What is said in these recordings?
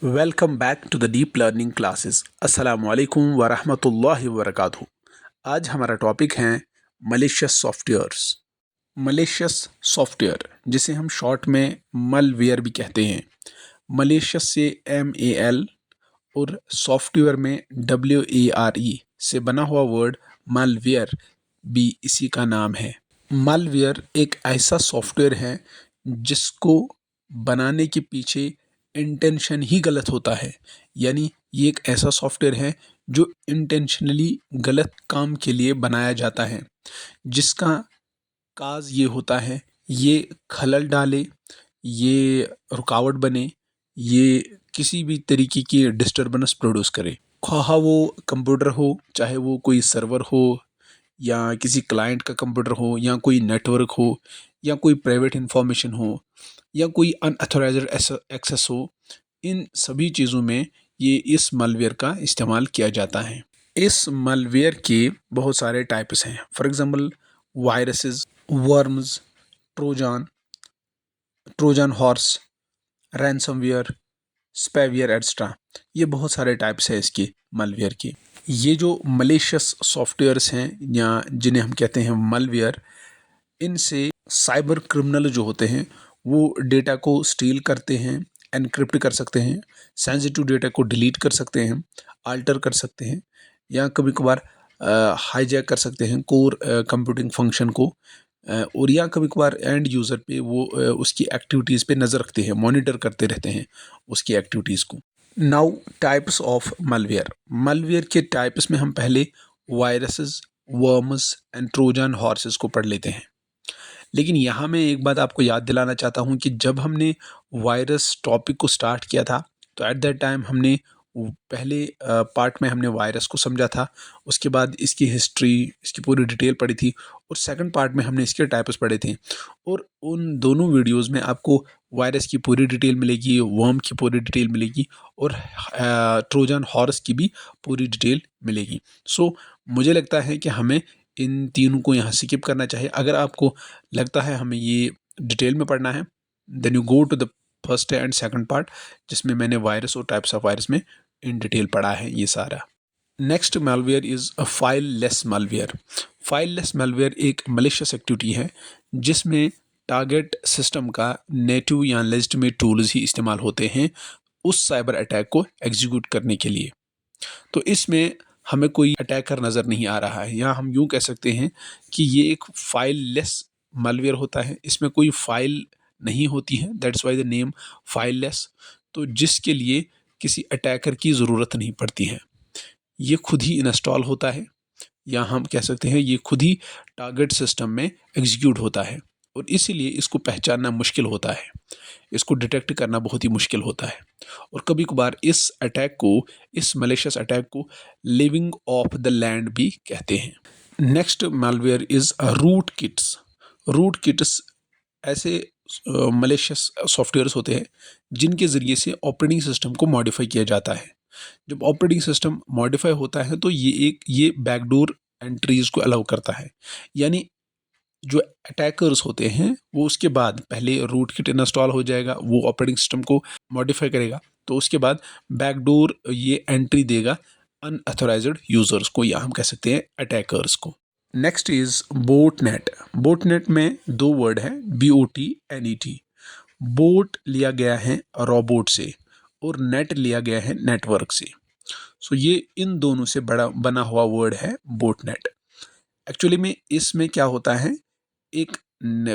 Welcome back to the deep learning classes. अस्सलामु अलैकुम व रहमतुल्लाहि व बरकातहू। आज हमारा टॉपिक है मलिशियस सॉफ्टवेयर्स। मलिशियस सॉफ्टवेयर जिसे हम शॉर्ट में मलवेयर भी कहते हैं। मलिशियस से MAL और सॉफ्टवेयर में WARE से बना हुआ वर्ड मालवेयर भी इसी का नाम है। मालवेयर एक ऐसा सॉफ्टवेयर है जिसको बनाने के पीछे इंटेंशन ही गलत होता है। यानी ये एक ऐसा सॉफ्टवेयर है जो इंटेंशनली गलत काम के लिए बनाया जाता है, जिसका काज ये होता है ये खलल डाले, ये रुकावट बने, ये किसी भी तरीके की डिस्टरबेंस प्रोड्यूस करे। ख्वाह वो कंप्यूटर हो, चाहे वो कोई सर्वर हो या किसी क्लाइंट का कंप्यूटर हो या कोई नेटवर्क हो या कोई प्राइवेट इंफॉर्मेशन हो या कोई अनअथोराइज्ड एक्सेस हो, इन सभी चीज़ों में ये इस मालवेयर का इस्तेमाल किया जाता है। इस मालवेयर के बहुत सारे टाइप्स हैं। For example viruses, worms, Trojan, Trojan horse, ransomware, spyware etcetera. ये बहुत सारे टाइप्स हैं इसके मालवेयर के। ये जो मलिशियस सॉफ्टवेयर्स हैं या जिन्हें हम कहते हैं मालवेयर, इनसे साइबर क्रिमिनल जो होते हैं वो डेटा को स्टील करते हैं, एनक्रिप्ट कर सकते हैं, सेंसिटिव डेटा को डिलीट कर सकते हैं, अल्टर कर सकते हैं या कभी कभार हाईजैक कर सकते हैं कोर कंप्यूटिंग फंक्शन को, और या कभी कभार एंड यूज़र पे वो उसकी एक्टिविटीज़ पे नज़र रखते हैं, मॉनिटर करते रहते हैं उसकी एक्टिविटीज़ को। Now types of malware. Malware के टाइप्स में हम पहले viruses, worms and Trojan horses को पढ़ लेते हैं। लेकिन यहाँ मैं एक बात आपको याद दिलाना चाहता हूँ कि जब हमने वायरस टॉपिक को स्टार्ट किया था तो एट दैट टाइम हमने पहले पार्ट में हमने वायरस को समझा था, उसके बाद इसकी हिस्ट्री, इसकी पूरी डिटेल पढ़ी थी, और सेकंड पार्ट में हमने इसके टाइप्स पढ़े थे। और उन दोनों वीडियोस में आपको वायरस की पूरी डिटेल मिलेगी, वर्म की पूरी डिटेल मिलेगी और ट्रोजन हॉर्स की भी पूरी डिटेल मिलेगी। सो मुझे लगता है कि हमें इन तीनों को यहाँ स्किप करना चाहिए। अगर आपको लगता है हमें ये डिटेल में पढ़ना है, then you go to the first and second part, जिसमें मैंने वायरस और टाइप्स ऑफ वायरस में इन डिटेल पढ़ा है ये सारा। Next malware is a fileless malware. Fileless malware एक मलिशियस एक्टिविटी है जिसमें टारगेट सिस्टम का नेटिव या लेजिटिमेट टूल्स ही इस्तेमाल होते हैं उस साइबर अटैक को एग्जीक्यूट करने के लिए। तो इसमें हमें कोई अटैकर नज़र नहीं आ रहा है, या हम यूँ कह सकते हैं कि ये एक फाइललेस मालवेयर होता है। इसमें कोई फाइल नहीं होती है, दैट्स वाई द नेम फाइललेस। तो जिसके लिए किसी अटैकर की ज़रूरत नहीं पड़ती है, ये खुद ही इंस्टॉल होता है, या हम कह सकते हैं ये खुद ही टारगेट सिस्टम में एग्जीक्यूट होता है, और इसीलिए इसको पहचानना मुश्किल होता है, इसको डिटेक्ट करना बहुत ही मुश्किल होता है। और कभी कभार इस अटैक को, इस मलिशियस अटैक को लिविंग ऑफ द लैंड भी कहते हैं। Next malware is rootkits. Rootkits ऐसे मलिशियस सॉफ्टवेयर्स होते हैं जिनके ज़रिए से ऑपरेटिंग सिस्टम को मॉडिफाई किया जाता है। जब ऑपरेटिंग सिस्टम मॉडिफाई होता है तो ये बैकडोर एंट्रीज को अलाउ करता है। यानी जो अटैकर्स होते हैं वो उसके बाद पहले रूट किट इंस्टॉल हो जाएगा, वो ऑपरेटिंग सिस्टम को मॉडिफाई करेगा, तो उसके बाद बैकडोर ये एंट्री देगा अनअथोराइज्ड यूजर्स को, या हम कह सकते हैं अटैकर्स को। Next is botnet. बोटनेट में दो वर्ड है, BOTNET। बोट लिया गया है रोबोट से और नेट लिया गया है नेटवर्क से। सो ये इन दोनों से बड़ा बना हुआ वर्ड है बोटनेट। एक्चुअली में इसमें क्या होता है, एक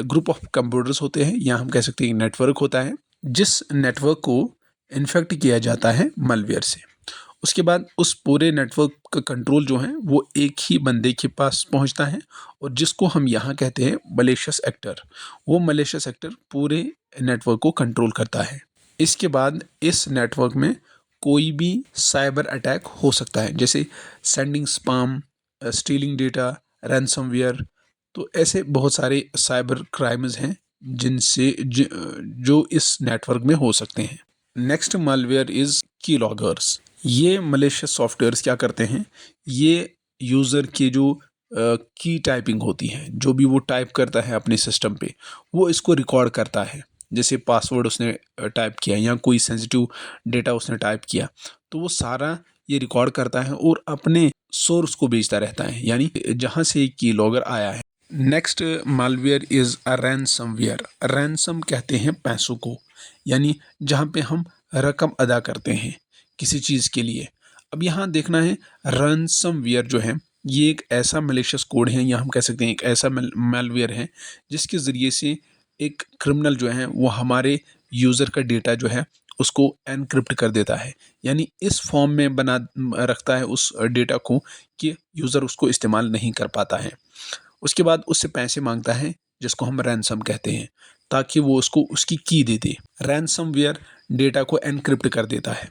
ग्रुप ऑफ कंप्यूटर्स होते हैं, या हम कह सकते हैं नेटवर्क होता है, जिस नेटवर्क को इन्फेक्ट किया जाता है मालवेयर से। उसके बाद उस पूरे नेटवर्क का कंट्रोल जो है वो एक ही बंदे के पास पहुंचता है, और जिसको हम यहाँ कहते हैं मलिशियस एक्टर। वो मलिशियस एक्टर पूरे नेटवर्क को कंट्रोल करता है। इसके बाद इस नेटवर्क में कोई भी साइबर अटैक हो सकता है, जैसे sending spam, stealing data, ransomware. तो ऐसे बहुत सारे साइबर क्राइम्स हैं जो इस नेटवर्क में हो सकते हैं। नेक्स्ट मालवेयर इज की लॉगर्स। ये मलिशियस सॉफ्टवेयर्स क्या करते हैं, ये यूज़र के जो की टाइपिंग होती है, जो भी वो टाइप करता है अपने सिस्टम पे, वो इसको रिकॉर्ड करता है। जैसे पासवर्ड उसने टाइप किया या कोई सेंसिटिव डेटा उसने टाइप किया, तो वो सारा ये रिकॉर्ड करता है और अपने सोर्स को भेजता रहता है, यानी जहाँ से की लॉगर आया है। Next malware is a ransomware. Ransom कहते हैं पैसों को, यानी जहाँ पे हम रकम अदा करते हैं किसी चीज़ के लिए। अब यहाँ देखना है, रैनसमवेयर जो है ये एक ऐसा मलिशियस कोड है, या हम कह सकते हैं एक ऐसा मालवेयर है जिसके ज़रिए से एक क्रिमिनल जो है वो हमारे यूज़र का डेटा जो है उसको एनक्रिप्ट कर देता है, यानी इस फॉर्म में बना रखता है उस डेटा को कि यूज़र उसको इस्तेमाल नहीं कर पाता है। उसके बाद उससे पैसे मांगता है जिसको हम रैनसम कहते हैं, ताकि वो उसको उसकी की दे दे। रैनसमवेयर डेटा को एनक्रिप्ट कर देता है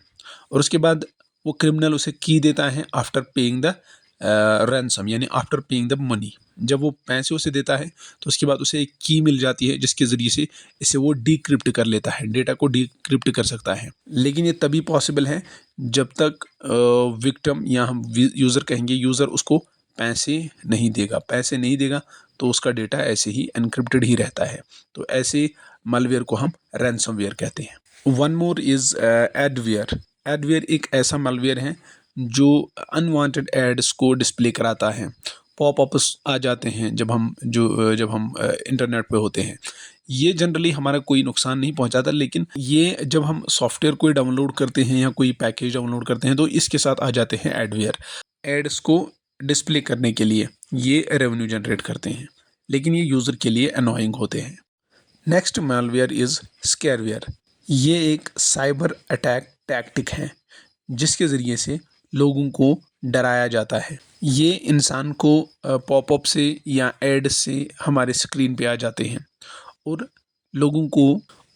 और उसके बाद वो क्रिमिनल उसे की देता है आफ्टर पेइंग द रैनसम, यानी आफ्टर पेइंग द मनी। जब वो पैसे उसे देता है तो उसके बाद उसे एक की मिल जाती है जिसके ज़रिए से इसे वो डिक्रिप्ट कर लेता है, डेटा को डिक्रिप्ट कर सकता है। लेकिन ये तभी पॉसिबल है जब तक विक्टिम या हम यूज़र कहेंगे, यूज़र उसको पैसे नहीं देगा। पैसे नहीं देगा तो उसका डेटा ऐसे ही एनक्रिप्टेड ही रहता है। तो ऐसे मालवेयर को हम रैनसमवेयर कहते हैं। One more is adware. Adware एक ऐसा मालवेयर है जो अनवांटेड एड्स को डिस्प्ले कराता है। पॉपअप्स आ जाते हैं जब हम इंटरनेट पे होते हैं। ये जनरली हमारा कोई नुकसान नहीं पहुंचाता, लेकिन ये जब हम सॉफ्टवेयर कोई डाउनलोड करते हैं या कोई पैकेज डाउनलोड करते हैं तो इसके साथ आ जाते हैं एडवेयर। एड्स को डिस्प्ले करने के लिए ये रेवेन्यू जनरेट करते हैं, लेकिन ये यूज़र के लिए अनोइंग होते हैं। Next malware is scareware. ये एक साइबर अटैक टैक्टिक है जिसके ज़रिए से लोगों को डराया जाता है। ये इंसान को पॉपअप से या एड से हमारे स्क्रीन पे आ जाते हैं और लोगों को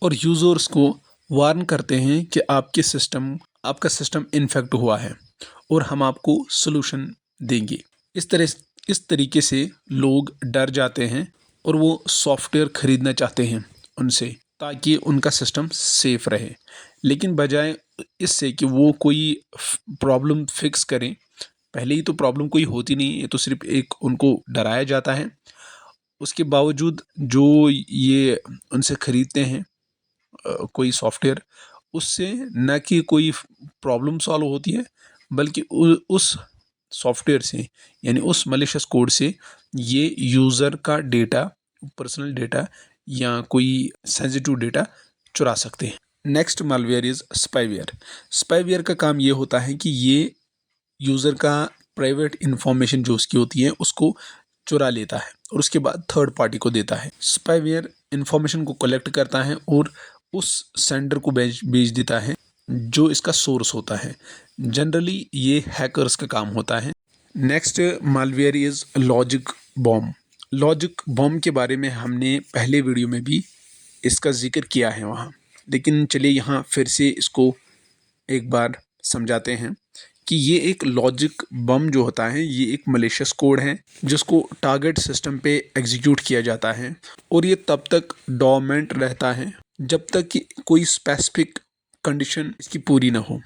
और यूज़र्स को वार्न करते हैं कि आपका सिस्टम इन्फेक्ट हुआ है और हम आपको सॉल्यूशन देंगे। इस तरीके से लोग डर जाते हैं और वो सॉफ्टवेयर ख़रीदना चाहते हैं उनसे, ताकि उनका सिस्टम सेफ रहे। लेकिन बजाय इससे कि वो कोई प्रॉब्लम फिक्स करें, पहले ही तो प्रॉब्लम कोई होती नहीं, ये तो सिर्फ एक उनको डराया जाता है। उसके बावजूद जो ये उनसे ख़रीदते हैं कोई सॉफ्टवेयर, उससे न कि कोई प्रॉब्लम सॉल्व होती है, बल्कि उस सॉफ्टवेयर से, यानी उस मलिशियस कोड से ये यूज़र का डेटा, पर्सनल डेटा या कोई सेंसिटिव डेटा चुरा सकते हैं। Next malware is spyware. Spyware का काम ये होता है कि ये यूज़र का प्राइवेट इंफॉर्मेशन जो उसकी होती है उसको चुरा लेता है और उसके बाद थर्ड पार्टी को देता है। स्पाईवेयर इंफॉर्मेशन को कलेक्ट करता है और उस सेंडर को भेज देता है जो इसका सोर्स होता है। जनरली ये हैकर्स का काम होता है। Next malware is logic bomb. Logic bomb के बारे में हमने पहले वीडियो में भी इसका जिक्र किया है वहाँ, लेकिन चलिए यहाँ फिर से इसको एक बार समझाते हैं कि ये एक लॉजिक बम जो होता है ये एक मलिशियस कोड है जिसको टारगेट सिस्टम पे एग्जीक्यूट किया जाता है और ये तब तक डोरमेंट रहता है जब तक कि कोई स्पेसिफिक कंडीशन इसकी पूरी ना हो।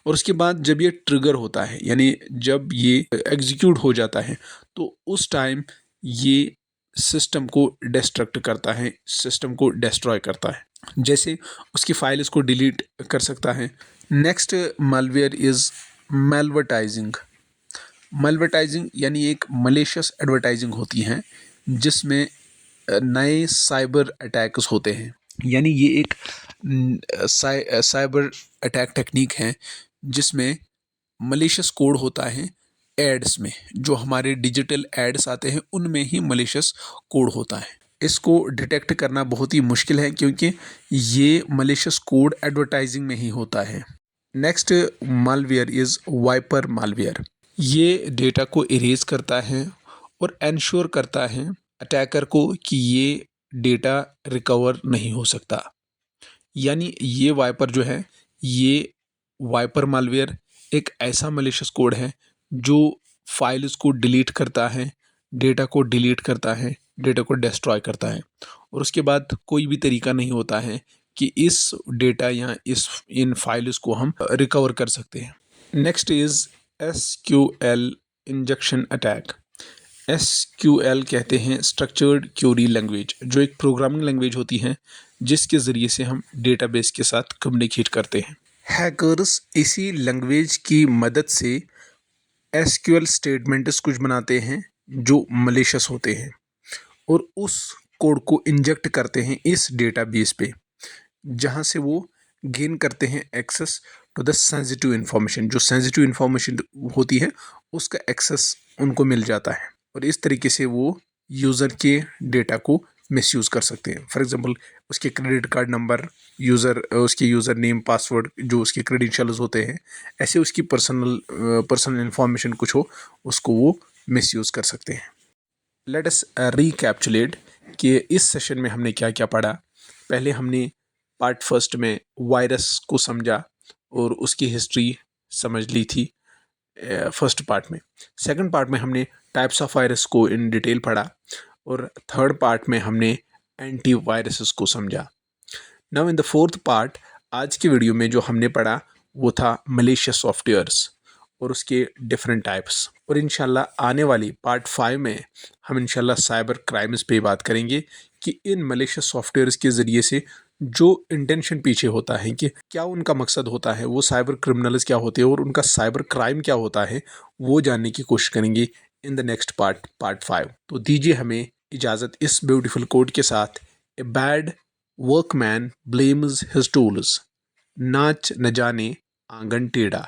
और उसके बाद जब ये ट्रिगर होता है, यानी जब ये एग्जीक्यूट हो जाता है, तो उस टाइम ये सिस्टम को डिस्ट्रक्ट करता है, सिस्टम को डिस्ट्रॉय करता है, जैसे उसकी फाइल इसको डिलीट कर सकता है। Next malware is malvertising. Malvertising यानी एक मलेशियस एडवर्टाइजिंग होती है जिसमें नए साइबर अटैक्स होते हैं, यानी ये एक साइबर अटैक टेक्निक है जिसमें मलिशियस कोड होता है एड्स में, जो हमारे डिजिटल एड्स आते हैं उनमें ही मलिशियस कोड होता है। इसको डिटेक्ट करना बहुत ही मुश्किल है क्योंकि ये मलिशियस कोड एडवर्टाइजिंग में ही होता है। Next malware is wiper malware. ये डेटा को इरेज करता है और इंश्योर करता है अटैकर को कि ये डेटा रिकवर नहीं हो सकता। यानी ये वाइपर जो है, ये वाइपर मालवेयर एक ऐसा मलिशियस कोड है जो फाइल्स को डिलीट करता है, डेटा को डिलीट करता है, डेटा को डिस्ट्रॉय करता है और उसके बाद कोई भी तरीका नहीं होता है कि इस डेटा या इन फाइल्स को हम रिकवर कर सकते हैं। Next is SQL injection attack. SQL कहते हैं स्ट्रक्चर्ड क्वेरी लैंग्वेज, जो एक प्रोग्रामिंग लैंग्वेज होती है जिसके ज़रिए से हम डेटाबेस के साथ कम्युनिकेट करते हैं। हैकर्स इसी लैंग्वेज की मदद से एसक्यूएल स्टेटमेंट्स कुछ बनाते हैं जो मलिशियस होते हैं और उस कोड को इंजेक्ट करते हैं इस डेटाबेस पे, जहाँ से वो गेन करते हैं access to the sensitive information. जो सेंसिटिव इन्फॉर्मेशन होती है उसका एक्सेस उनको मिल जाता है और इस तरीके से वो यूज़र के डेटा को मिसयूज़ कर सकते हैं। फॉर एग्जांपल उसके क्रेडिट कार्ड नंबर, उसके यूज़र नेम, पासवर्ड, जो उसके क्रेडेंशियल्स होते हैं, ऐसे उसकी पर्सनल इन्फॉर्मेशन कुछ हो, उसको वो मिसयूज़ कर सकते हैं। लेट अस रिकैप्चुलेट कि इस सेशन में हमने क्या क्या पढ़ा। पहले हमने पार्ट फर्स्ट में वायरस को समझा और उसकी हिस्ट्री समझ ली थी फर्स्ट पार्ट में। सेकंड पार्ट में हमने टाइप्स ऑफ वायरस को इन डिटेल पढ़ा और थर्ड पार्ट में हमने एंटी वायरसेस को समझा। Now in the fourth part, आज की वीडियो में जो हमने पढ़ा वो था मलेशियस सॉफ्टवेयर्स और उसके डिफरेंट टाइप्स। और इंशाल्लाह आने वाली पार्ट 5 में हम इंशाल्लाह साइबर क्राइम्स पे बात करेंगे कि इन मलेशियस सॉफ्टवेयर्स के ज़रिए से जो इंटेंशन पीछे होता है, कि क्या उनका मकसद होता है, वो साइबर क्रिमिनल्स क्या होते हैं और उनका साइबर क्राइम क्या होता है, वो जानने की कोशिश करेंगे इन द नेक्स्ट पार्ट 5। तो दीजिए हमें इजाज़त इस ब्यूटीफुल कोड के साथ। A bad workman blames his tools, नाच न जाने आंगन टेढ़ा।